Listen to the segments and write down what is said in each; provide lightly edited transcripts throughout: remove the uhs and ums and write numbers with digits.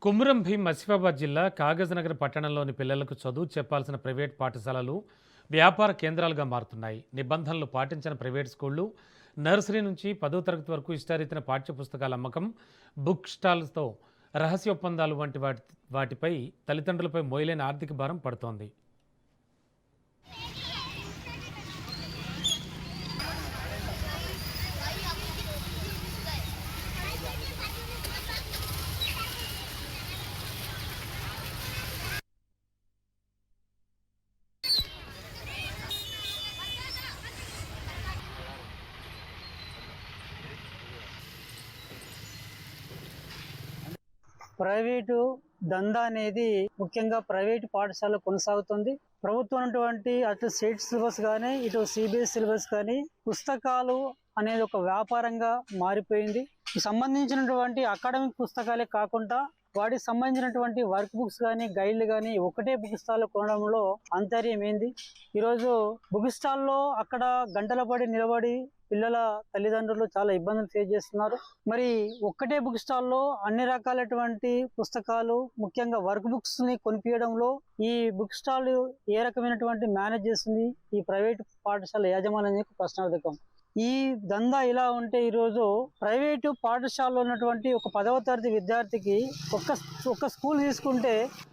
కొమురం భీం ఆసిఫాబాద్ జిల్లా కాగజ్నగర్ పట్టణంలోని పిల్లలకు చదువు చెప్పాల్సిన ప్రైవేట్ పాఠశాలలు వ్యాపార కేంద్రాలుగా మారుతున్నాయి. నిబంధనలు పాటించిన ప్రైవేట్ స్కూళ్లు నర్సరీ నుంచి 10వ తరగతి వరకు ఇష్టారీతిన పాఠ్యపుస్తకాల అమ్మకం, బుక్ స్టాల్స్తో రహస్య ఒప్పందాలు వంటి వాటిపై తల్లిదండ్రులపై మోయలేని ఆర్థిక భారం పడుతోంది. ప్రైవేటు దందా అనేది ముఖ్యంగా ప్రైవేటు పాఠశాలలో కొనసాగుతుంది. ప్రభుత్వం ఉన్నటువంటి అటు స్టేట్ సిలబస్ కానీ ఇటు సిబిఎస్ సిలబస్ కానీ పుస్తకాలు అనేది ఒక వ్యాపారంగా మారిపోయింది. సంబంధించినటువంటి అకాడమిక్ పుస్తకాలే కాకుండా వాటికి సంబంధించినటువంటి వర్క్ బుక్స్ కానీ గైడ్లు కానీ ఒకటే బుక్ స్టాల్లో కొనడంలో ఆంతర్యం ఏంది? ఈరోజు బుక్ స్టాల్లో అక్కడ గంటల పడి నిలబడి పిల్లల తల్లిదండ్రులు చాలా ఇబ్బందులు ఫేస్ చేస్తున్నారు. మరి ఒక్కటే బుక్ స్టాల్లో అన్ని రకాలైనటువంటి పుస్తకాలు ముఖ్యంగా వర్క్ బుక్స్ ని కొనిపించడంలో ఈ బుక్ స్టాల్ ఏ రకమైనటువంటి మేనేజ్ చేస్తుంది ఈ ప్రైవేట్ పాఠశాల యాజమాన్యానికి ప్రశ్నార్థకం. ఈ దందా ఇలా ఉంటే ఈరోజు ప్రైవేటు పాఠశాలలో ఉన్నటువంటి ఒక 10వ తరగతి విద్యార్థికి ఒక్క స్కూల్ తీసుకుంటే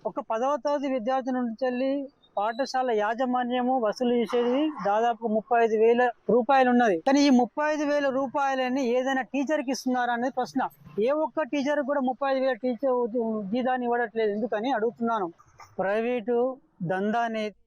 ఒక 10వ తరగతి విద్యార్థి నుంచి పాఠశాల యాజమాన్యము వసూలు చేసేది దాదాపు 35,000 రూపాయలు ఉన్నది. కానీ ఈ 35,000 రూపాయలని ఏదైనా టీచర్కి ఇస్తున్నారా అనేది ప్రశ్న. ఏ ఒక్క టీచర్ కూడా 35,000 టీచర్ జీతాన్ని ఇవ్వట్లేదు. ఎందుకని అడుగుతున్నాను. ప్రైవేటు దందా అనేది